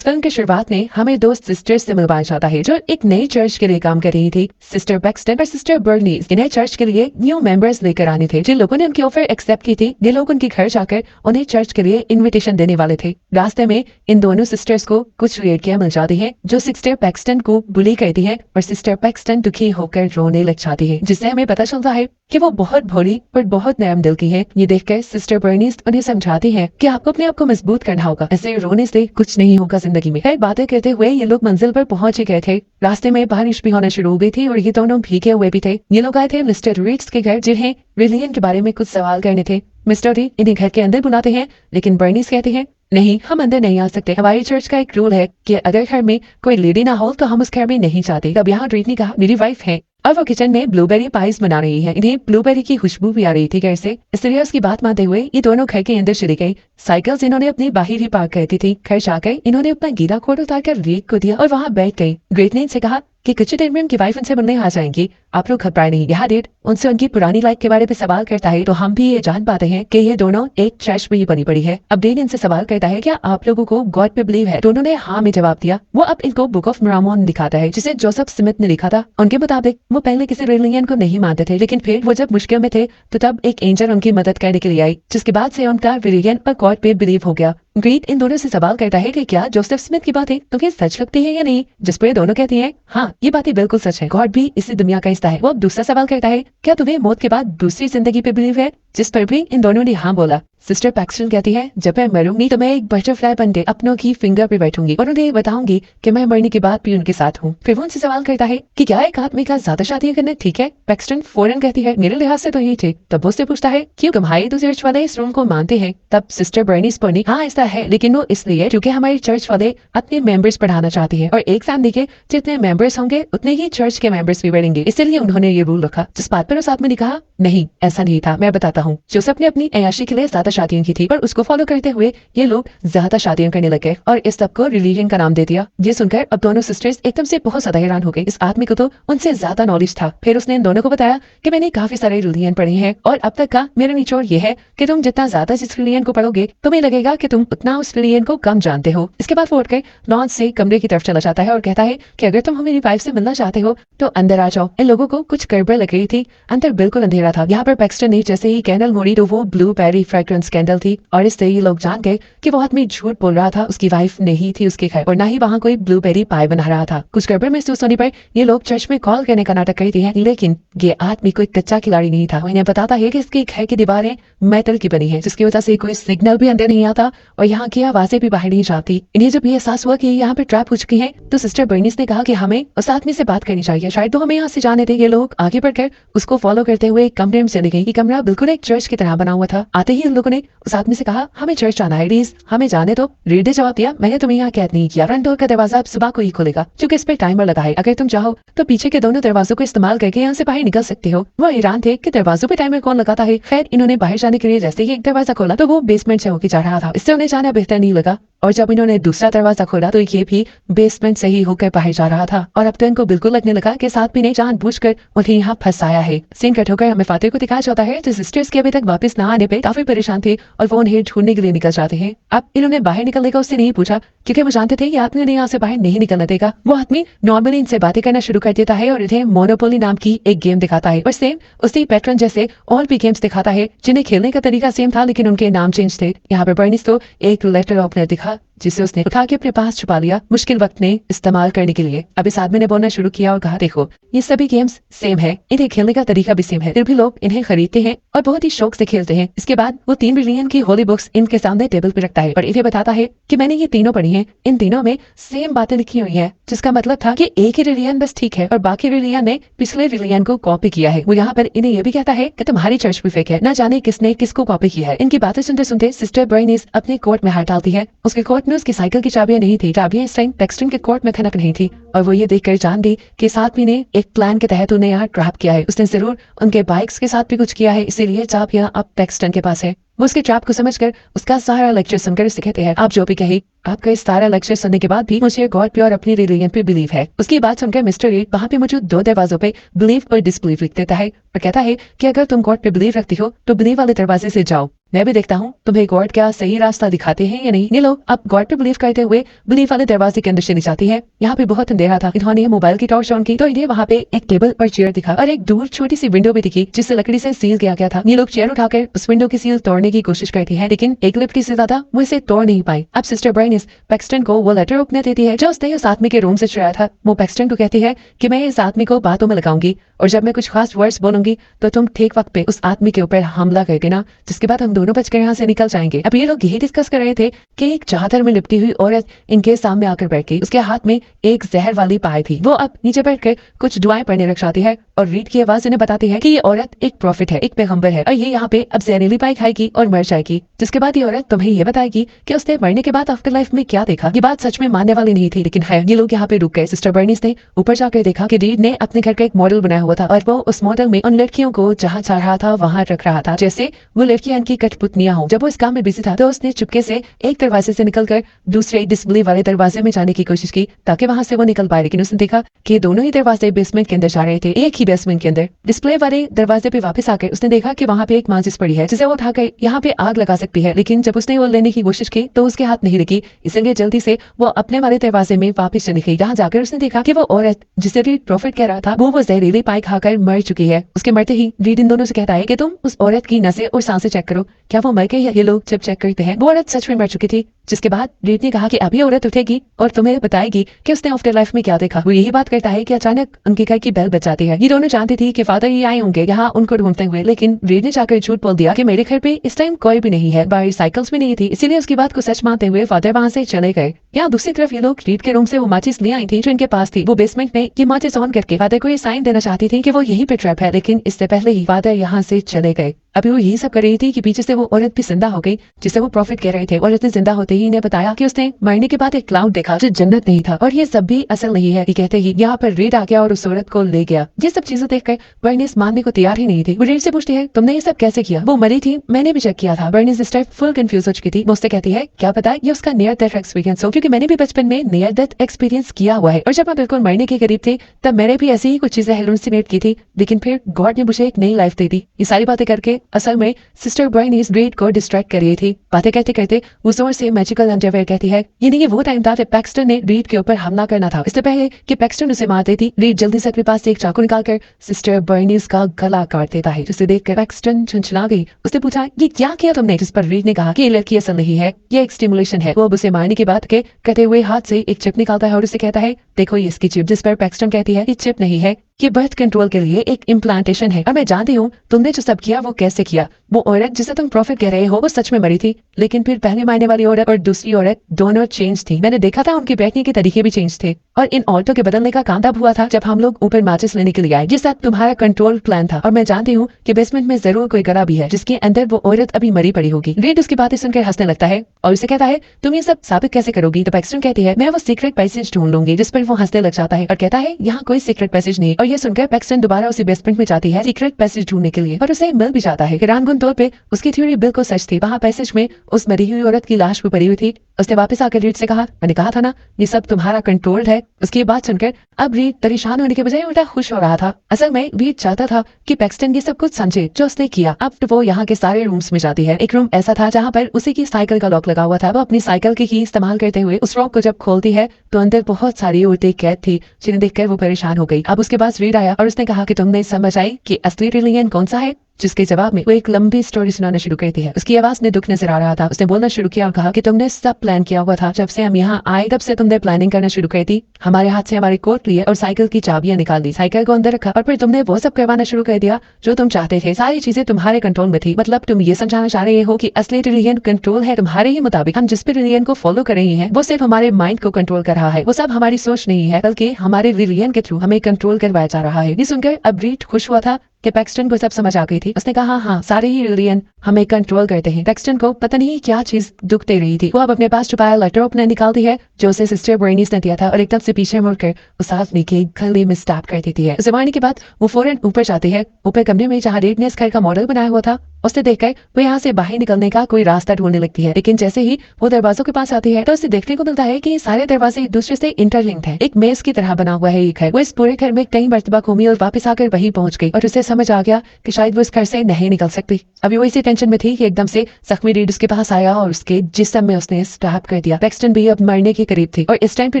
Film की शुरुआत में हमें दो सिस्टर्स से मिलवाया जाता है जो एक नई चर्च के लिए काम कर रही थी। सिस्टर पैक्सटन और सिस्टर बर्नीज इन्हें चर्च के लिए न्यू मेंबर्स लेकर आने थे। जिन लोगों ने उनकी ऑफर एक्सेप्ट की थी, ये लोग उनके घर जाकर उन्हें चर्च के लिए इन्विटेशन देने वाले थे। रास्ते में इन दोनों सिस्टर्स को कुछ लड़कियां मिल जाती है जो सिस्टर पैक्सटन को बुली करती है और सिस्टर पैक्सटन दुखी होकर रोने लग जाती है, जिससे हमें पता चलता है कि वो बहुत भोली और बहुत नरम दिल की है। ये देखकर सिस्टर बर्नीज उन्हें समझाती है कि आपको अपने आप को मजबूत करना होगा, ऐसे रोने से कुछ नहीं होगा जिंदगी में। बातें कहते हुए ये लोग मंजिल पर पहुंच ही गए थे। रास्ते में बारिश भी होना शुरू हो गई थी और ये दोनों भीगे हुए भी थे। ये लोग आए थे मिस्टर रीड्स के घर, जिन्हें रिलियन के बारे में कुछ सवाल करने थे। मिस्टर री इन्हें घर के अंदर बुलाते हैं, लेकिन बर्नीज कहती है नहीं, हम अंदर नहीं आ सकते। हमारी चर्च का एक रूल है कि अगर घर में कोई लेडी ना हो तो हम उस घर में नहीं जाते। तब यहाँ रीड ने कहा मेरी वाइफ है और वो किचन में ब्लूबेरी पाइस बना रही है। इन्हें ब्लूबेरी की खुशबू भी आ रही थी घर से। इसलिए उसकी बात मानते हुए ये दोनों घर के अंदर चली गई। साइकिल्स इन्होंने अपनी बाहर ही पार्क कर दी थी। घर जाकर इन्होंने अपना गीला कोट उतारकर रीड को दिया और वहाँ बैठ गई। ग्रेट ने इनसे कहा कि कुछ देर में उनकी वाइफ उनसे मिलने आ जाएंगी, आप लोग घबराए नहीं। यहाँ डेट उनसे उनकी पुरानी लाइफ के बारे में सवाल करता है तो हम भी ये जान पाते हैं कि ये दोनों एक ट्रैश में बनी पड़ी है। अब डेन इनसे सवाल करता है क्या आप लोगों को गॉड पे बिलीव है? दोनों ने हाँ में जवाब दिया। वो अब इनको बुक ऑफ मोर्मन दिखाता है जिसे जोसेफ स्मिथ ने लिखा था। उनके मुताबिक वो पहले किसी रिलीजन को नहीं मानते थे, लेकिन फिर वो जब मुश्किल में थे तो तब एक एंजल उनकी मदद करने के लिए आई, जिसके बाद से उनका रिलीजन और गॉड पे बिलीव हो गया। ग्रीट इन दोनों से सवाल करता है कि क्या जोसेफ स्मिथ की बातें तुम्हें सच लगती है या नहीं, जिस पर दोनों कहती हैं हाँ, ये बातें बिल्कुल सच है, गॉड भी इसी दुनिया का हिस्सा है। वो अब दूसरा सवाल करता है क्या तुम्हें मौत के बाद दूसरी जिंदगी पे बिलीव है, जिस पर भी इन दोनों ने हाँ बोला। सिस्टर पैक्सटन कहती है जब मैं मरूंगी तो मैं एक बटरफ्लाई बनके अपनों की फिंगर पे बैठूंगी और उन्हें बताऊंगी कि मैं मरने के बाद भी उनके साथ हूँ। फिर वो उनसे सवाल करता है कि क्या एक आदमी का ज्यादा शादियां करना ठीक है? पैक्सटन फौरन कहती है मेरे लिहाज से तो यही थे। तब वो उससे पूछता है क्यों तुम्हारे तो चर्च वाले इस रूल को मानते हैं? तब सिस्टर बर्नीज बोली हाँ ऐसा है, लेकिन वो इसलिए क्योंकि हमारे चर्च वाले अपने मेंबर्स बढ़ाना चाहते हैं और एक फैमिली के जितने मेंबर्स होंगे उतने ही चर्च के मेंबर्स भी बढ़ेंगे, इसलिए उन्होंने ये रूल रखा। जिस बात पर उस आदमी ने कहा नहीं ऐसा नहीं था, मैं बताता हूँ। जोसेफ ने अपनी अय्याशी के लिए ज्यादा शादियां की थी पर उसको फॉलो करते हुए ये लोग ज्यादा शादियां करने लगे और इस सब को रिलीजन का नाम दे दिया। ये सुनकर अब दोनों सिस्टर्स एकदम से बहुत ज्यादा हैरान हो गई। इस आदमी को तो उनसे ज्यादा नॉलेज था। फिर उसने इन दोनों को बताया कि मैंने काफी सारे रिलीजन पढ़े हैं और अब तक का मेरा निचोड़ ये है कि तुम जितना ज्यादा जिस रिलीजन को पढ़ोगे तुम्हें लगेगा कि तुम उतना उस रिलीजन को कम जानते हो। इसके बाद वो उठकर लॉन से कमरे की तरफ चला जाता है और कहता है कि अगर तुम मेरी वाइफ से मिलना चाहते हो तो अंदर आ जाओ। इन लोगों को कुछ गड़बड़ लग रही थी, अंदर बिल्कुल अंधेरा था। यहाँ पर पैक्सटन ने जैसे ही कैंडल मोड़ी तो वो ब्लूबेरी फ्रेग्रेंस कैंडल थी और इससे ये लोग जान गए कि वो आदमी झूठ बोल रहा था। उसकी वाइफ नहीं थी उसके घर और न ही वहाँ कोई ब्लूबेरी पाई बना रहा था। कुछ गड़बड़ महसूस होने पर ये लोग चर्च में कॉल करने का नाटक करते हैं, लेकिन ये आदमी कोई कच्चा खिलाड़ी नहीं था। इन्हें बताता है कि इसके घर की दीवारें मेटल की बनी है, जिसकी वजह से कोई सिग्नल भी अंदर नहीं आता और यहाँ की आवाजें भी बाहर नहीं जाती। इन्हें जब ये एहसास हुआ कि यहाँ पे ट्रैप हो चुकी है तो सिस्टर बर्नीस ने कहा कि हमें उस आदमी से बात करनी चाहिए, शायद तो हमें यहाँ से जाने थे। ये लोग आगे बढ़कर उसको फॉलो करते हुए एक कमरे में चले गए। ये कमरा बिल्कुल एक चर्च की तरह बना हुआ था। आते ही उन लोगों ने उस आदमी से कहा हमें चर्च आना है, प्लीज हमें जाने दो। रीड ने जवाब दिया मैंने तुम्हें यहाँ कैद नहीं किया, फ्रंट डोर का दरवाजा अब सुबह को ही खुलेगा क्योंकि इस पे टाइमर लगा है। अगर तुम चाहो तो पीछे के दोनों दरवाजों को इस्तेमाल करके यहाँ से बाहर निकल सकते हो। वो हैरान थे कि दरवाजों पे टाइमर कौन लगाता है। खैर इन्होंने बाहर जाने के लिए जैसे ही एक दरवाजा खोला तो वो बेसमेंट से होकर जा रहा था। इससे उन्हें जाना बेहतर नहीं लगा और जब इन्होंने दूसरा दरवाजा खोला तो ये भी बेसमेंट से ही होकर बाहर जा रहा था और अब तो इनको बिल्कुल लगने लगा कि साथ भी ने जानबूझकर उन्हें यहाँ फंसाया है। सीन कट होकर हमें फातिह को दिखाया जाता है जो सिस्टर्स के अभी तक वापस न आने पे काफी परेशान थे और वो उन्हें ढूंढने के लिए निकल जाते हैं। अब इन्होंने बाहर निकलने का उससे नहीं पूछा क्योंकि वो जानते थे कि आदमी ने यहाँ से बाहर नहीं निकलने देगा। वो आदमी नॉर्मली इनसे बातें करना शुरू कर देता है और इन्हें मोनोपोली नाम की एक गेम दिखाता है और सेम उसी पैटर्न जैसे और भी गेम्स दिखाता है जिन्हें खेलने का तरीका सेम था लेकिन उनके नाम चेंज थे। यहाँ पर बर्नीस तो एक लेटर ओपनर दिखा जिसे उसने उठा के अपने पास छुपा लिया मुश्किल वक्त में इस्तेमाल करने के लिए। अब इस आदमी ने बोलना शुरू किया और कहा देखो ये सभी गेम्स सेम है, इन्हें खेलने का तरीका भी सेम है, फिर भी लोग इन्हें खरीदते हैं और बहुत ही शौक से खेलते हैं। इसके बाद वो 3 बिलियन की होली बुक्स इनके सामने टेबल पर रखता है और इन्हें बताता है कि मैंने ये तीनों पढ़ी हैं, इन तीनों में सेम बातें लिखी हुई है, जिसका मतलब था कि एक ही रिलीजन बस ठीक है और बाकी रिलीजन ने पिछले रिलीजन को कॉपी किया है। वो यहाँ पर इन्हें यह भी कहता है कि तुम्हारी चर्च भी फेक है, न जाने किसने किसको कॉपी किया है। इनकी बातें सुनते सुनते सिस्टर बर्नीस अपने कोर्ट में हाथ डालती है। उसके कोर्ट में उसकी साइकिल की चाबियां नहीं थी, चाबियां इस टाइम पैक्सटन के कोर्ट में खनक नहीं थी और वो ये देखकर जान गई कि इस आदमी ने एक प्लान के तहत उन्हें यहाँ ट्रैप किया है। उसने जरूर उनके बाइक्स के साथ भी कुछ किया है, इसीलिए चाबियां अब पैक्सटन के पास है। वो उसके ट्रैप को समझकर उसका सारा लेक्चर सुनकर उसे कहते हैं आप जो भी कहे, आपका इस सारा लेक्चर सुनने के बाद भी मुझे गॉड पे और अपनी रिलीजन पे बिलीव है। उसकी बात सुनकर मिस्टर रीड वहाँ पे मौजूद 2 दरवाजों पे बिलीव और डिसबिलीव लिख देता है और कहता है कि अगर तुम गॉड पे बिलीव रखती हो तो बिलीव वाले दरवाजे से जाओ मैं भी देखता हूँ तुम्हें गॉड क्या सही रास्ता दिखाते हैं या नहीं। ये लोग अब गॉड पे बिलीव करते हुए बिलीव वाले दरवाजे के अंदर चली जाती है। यहाँ पे बहुत अंधेरा था। इन्होंने मोबाइल की टॉर्च ऑन की तो इन्हें वहाँ पे एक टेबल और चेयर दिखा और एक दूर छोटी सी विंडो भी दिखी जिससे लकड़ी से सील किया गया था। ये लोग चेयर उठाकर उस विंडो की सील तोड़ने की कोशिश करती है लेकिन एक लिफ्टी से ज्यादा वो इसे तोड़ नहीं पाई। अब सिस्टर बर्निस पैक्सटन को वो लेटर ओपन देती है जो उसने उस आदमी के रूम से चुराया था। वो पैक्सटन को कहती है कि मैं इस आदमी को बातों में लगाऊंगी और जब मैं कुछ खास वर्ड्स बोलूंगी तो तुम ठीक वक्त पे उस आदमी के ऊपर हमला कर देना, जिसके बाद हम दोनों बचकर यहाँ से निकल जाएंगे। अब ये लोग यही डिस्कस कर रहे थे कि एक चादर में लिपटी हुई औरत इनके सामने आकर बैठ गई। उसके हाथ में एक जहर वाली पाई थी। वो अब नीचे बैठकर कुछ दुआएं पढ़ने लग जाती है और रीड की आवाज इन्हें बताती है कि ये औरत एक प्रॉफिट है, एक पैगंबर है और ये यहाँ पे अब जहरीली पाई खाएगी और मर जाएगी। जिसके बाद ये औरत तुम्हें ये बताएगी कि उसने मरने के बाद आफ्टर लाइफ में क्या देखा। ये बात सच में मानने वाली नहीं थी लेकिन है। ये लोग यहाँ पे रुक गए। सिस्टर बर्निस ने ऊपर जाकर देखा कि रीड ने अपने घर का एक मॉडल बनाया हुआ था और वो उस मॉडल में उन लड़कियों को जहाँ चाह रहा था वहां रख रहा था जैसे वो लड़कियां इनकी कठपुतलियां हों। जब वो इस काम में बिजी था तो उसने चुपके से एक दरवाजे से निकलकर दूसरे डिस्प्ले वाले दरवाजे में जाने की कोशिश की ताकि वहां से वो निकल पाए, लेकिन उसने देखा कि दोनों ही दरवाजे बेसमेंट के अंदर जा रहे थे, एक ही बेसमेंट के अंदर। डिस्प्ले वाले दरवाजे पे वापस आकर उसने देखा कि वहां पे एक माचिस पड़ी है जिसे वो उठाकर यहाँ पे आग लगा सकती है, लेकिन जब उसने वो लेने की कोशिश की तो उसके हाथ नहीं लगी। इसलिए जल्दी से वो अपने वाले दरवाजे में वापस चली गई। यहाँ जाकर उसने देखा कि वो औरत जिसे रीड प्रॉफिट कह रहा था वो जहरीली पाई खाकर मर चुकी है। उसके मरते ही रीड इन दोनों से कहता है कि तुम उस औरत की नसें और सांसें चेक करो, क्या वो मर गई है। ये लोग जब चेक करते हैं वो औरत सच में मर चुकी थी। जिसके बाद रीड ने कहा कि अभी औरत उठेगी और तुम्हें बताएगी कि उसने आफ्टर लाइफ में क्या देखा। वो यही बात करता है कि अचानक उनके घर की बेल बज जाती है। ये दोनों जानती थी कि फादर ये आए होंगे यहाँ उनको ढूंढते हुए, लेकिन रीड ने जाकर झूठ बोल दिया कि मेरे घर पे इस टाइम कोई भी नहीं है, बाहर साइकिल्स भी नहीं थी। इसीलिए उसकी बात को सच मानते हुए फादर वहां से चले गए। यहाँ दूसरी तरफ ये लोग रीड के रूम से वो माचिस ले आई थी जो इनके पास थी। वो बेसमेंट में ये माचिस ऑन करके फादर को ये साइन देना चाहती थी कि वो यही पे ट्रैप है, लेकिन इससे पहले ही फादर यहाँ से चले गए। अभी वो यही सब कर रही थी कि पीछे से वो औरत भी जिंदा हो गई जिसे वो प्रॉफिट कह रहे थे। औरत ने जिंदा होते ही इन्हें बताया कि उसने मरने के बाद एक क्लाउड देखा जो जन्नत नहीं था और ये सब भी असल नहीं है। ये कहते ही यहाँ पर रीड आ गया और उस औरत को ले गया। ये सब चीजें देखकर बर्निस मानने को तैयार ही नहीं थी। वो रीड से पूछती है तुमने ये सब कैसे किया। वो मरी थी, मैंने भी चेक किया था। बर्निस इस टाइम फुल कंफ्यूज हो चुकी थी। वो उससे कहती है क्या पता ये उसका नियर डेथ एक्सपीरियंस हो, क्योंकि मैंने भी बचपन में नियर डेथ एक्सपीरियंस किया हुआ है और जब मैं बिल्कुल मरने के करीब थी तब मैंने भी ऐसी ही कुछ चीजें हेलुसिनेट की थी, लेकिन फिर गॉड ने मुझे एक नई लाइफ दी थी। ये सारी बातें करके असल में सिस्टर बर्निस रीड को डिस्ट्रैक्ट कर रही थी। बातें कहते कहते वो जोर से मैजिकल अंडरवेयर कहती है ये नहीं, वो टाइम था जब पैक्सटन ने रीड के ऊपर हमला करना था। इससे पहले कि पैक्सटन उसे मार देती, रीड जल्दी से अपने पास से एक चाकू निकालकर सिस्टर बर्निस का गला काट देता है, जिसे देखकर पैक्सटन छंछला गई। उसने पूछा ये क्या किया तुमने, जिस पर रीड ने कहा कि ये लड़की असल नहीं है, ये एक स्टिमुलेशन है। वो अब उसे मारने के बाद के कहते हुए हाथ से एक चिप निकालता है और उसे कहता है देखो ये इसकी चिप, जिस पर पैक्सटन कहती है ये चिप नहीं है, ये बर्थ कंट्रोल के लिए एक इम्प्लांटेशन है। और मैं जानती हूँ तुमने जो सब किया वो कैसे किया। वो औरत जिसे तुम प्रॉफिट कह रहे हो वो सच में मरी थी, लेकिन फिर पहले मारने वाली औरत और दूसरी औरत दोनों चेंज थी। मैंने देखा था उनके बैठने के तरीके भी चेंज थे और इन औरतों के बदलने का काम तब हुआ था जब हम लोग ऊपर माचिस लेने के लिए आए। ये सब तुम्हारा कंट्रोल प्लान था और मैं जानती हूँ कि बेसमेंट में जरूर कोई गला भी है जिसके अंदर वो औरत अभी मरी पड़ी होगी। रीड उसकी बातें सुनकर हंसने लगता है और उसे कहता है तुम ये सब साबित कैसे करोगी। तो पैक्सटन कहती है मैं वो सीक्रेट पैसेज ढूंढ लूंगी, जिस पर वो हंसने लग जाता है और कहता है यहाँ कोई सीक्रेट पैसेज नहीं। और ये सुनकर पैक्सटन दोबारा उसी बेसमेंट में जाती है सीक्रेट पैसेज ढूंढने के लिए और उसे मिल भी जाता है। हैरानकुन तौर पे उसकी थ्योरी बिल्कुल सच थी। वहाँ पैसेज में उस मरी हुई औरत की लाश भी पड़ी हुई थी। उसने वापस आकर रीड से कहा मैंने कहा था ना ये सब तुम्हारा कंट्रोल्ड है। उसकी बात सुनकर अब रीड परेशान होने के बजाय उल्टा खुश हो रहा था। असल में रीड चाहता था कि पैक्सटन ये सब कुछ समझे जो उसने किया। अब तो वो यहाँ के सारे रूम्स में जाती है। एक रूम ऐसा था जहाँ पर उसी की साइकिल का लॉक लगा हुआ था। वो अपनी साइकिल की की इस्तेमाल करते हुए उस लॉक को जब खोलती है तो अंदर बहुत सारी औरतें कैद थी, जिन्हें देखकर वो परेशान हो गई। अब उसके पास रीड आया और उसने कहा कि तुमने समझ आई कि असली रिलीजन कौन सा है। जिसके जवाब में वो एक लंबी स्टोरी सुनाना शुरू करती है। उसकी आवाज में दुख नजर आ रहा था। उसने बोलना शुरू किया और कहा कि तुमने सब प्लान किया हुआ था। जब से हम यहाँ आए तब से तुमने प्लानिंग करना शुरू कर दी। हमारे हाथ से हमारे कोट लिए और साइकिल की चाबियां निकाल दी, साइकिल को अंदर रखा और फिर तुमने वो सब करवाना शुरू कर दिया जो तुम चाहते थे। सारी चीजें तुम्हारे कंट्रोल में थी। मतलब तुम ये समझाना चाह रहे हो कि असली रिलीजन कंट्रोल है तुम्हारे ही मुताबिक। हम जिस भी रिलीजन को फॉलो कर रहे हैं वो सिर्फ हमारे माइंड को कंट्रोल कर रहा है। वो सब हमारी सोच नहीं है, बल्कि हमारे रिलीजन के थ्रू हमें कंट्रोल करवाया जा रहा है। ये सुनकर अब रीड खुश हुआ था कि पैक्सटन को सब समझ आ गई थी। उसने कहा हाँ सारे ही रिलीजन हमें कंट्रोल करते हैं। पैक्सटन को पता नहीं क्या चीज दुख दे रही थी। वो अब अपने पास छुपाया लेटर ओपनर निकालती है जो उसे सिस्टर बर्निस ने दिया था और एकदम से पीछे मुड़कर उस आदमी के गले में स्टैप कर देती है। उसे मारने के बाद वो फौरन ऊपर जाती है, ऊपर कमरे में जहाँ रीड ने इस घर का मॉडल बनाया हुआ था उसे देखकर वो यहाँ से बाहर निकलने का कोई रास्ता ढूंढने लगती है, लेकिन जैसे ही वो दरवाजों के पास आती है तो उसे देखने को मिलता है कि ये सारे दरवाजे एक दूसरे से इंटरलिंक्ड हैं। एक मेज की तरह बना हुआ है ये घर। वो इस पूरे घर में कई मर्तबा घूमी और वापस आकर वही पहुंच गई और उसे समझ आ गया कि शायद वो इस घर से नहीं निकल सकती। अभी वो इसी टेंशन में थी कि एकदम से जख्मी रीड उसके पास आया और उसके जिस्म में उसने स्टैब कर दिया। पैक्सटन भी अब मरने के करीब थी और इस टाइम पे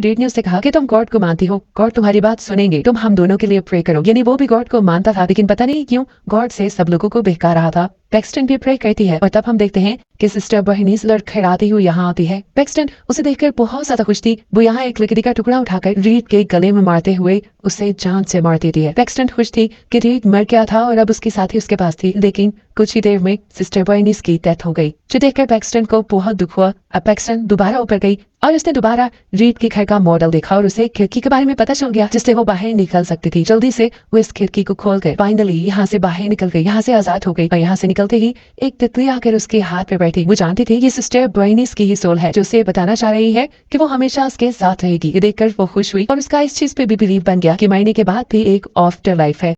रीड ने उससे कहा कि तुम गॉड को मानती हो, गॉड तुम्हारी बात सुनेंगे, तुम हम दोनों के लिए प्रे करो। यानी वो भी गॉड को मानता था, लेकिन पता नहीं क्यों गॉड से सब लोगों को बहका रहा था। पैक्सटन भी प्रे करती है और तब हम देखते हैं कि सिस्टर बर्नीस लड़खड़ाती हुई यहाँ आती है। पैक्सटन उसे देखकर बहुत ज्यादा खुश थी। वो यहाँ एक लकड़ी का टुकड़ा उठाकर रीड के गले में मारते हुए उसे जान से मार देती है। पैक्सटन खुश थी कि रीड मर गया था और अब उसकी साथी उसके पास थी, लेकिन कुछ ही देर में सिस्टर बर्नीस की डेथ हो गई, जो देखकर पैक्सटन को बहुत दुख हुआ। अब पैक्सटन दोबारा ऊपर गई और उसने दोबारा रीड के घर का मॉडल देखा और उसे खिड़की के बारे में पता चल गया जिससे वो बाहर निकल सकती थी। जल्दी से वो इस खिड़की को खोल कर फाइनली यहाँ से बाहर निकल गई, यहाँ से आजाद हो गई। और यहाँ से निकलते ही एक तितली आकर उसके हाथ पे बैठी। वो जानती थी ये सिस्टर बर्नीस की ही सोल है जो उसे बताना चाह रही है कि वो हमेशा उसके साथ रहेगी। ये देखकर वो खुश हुई और उसका इस चीज पे भी बिलीव बन गया कि मरने के बाद भी एक आफ्टर लाइफ है।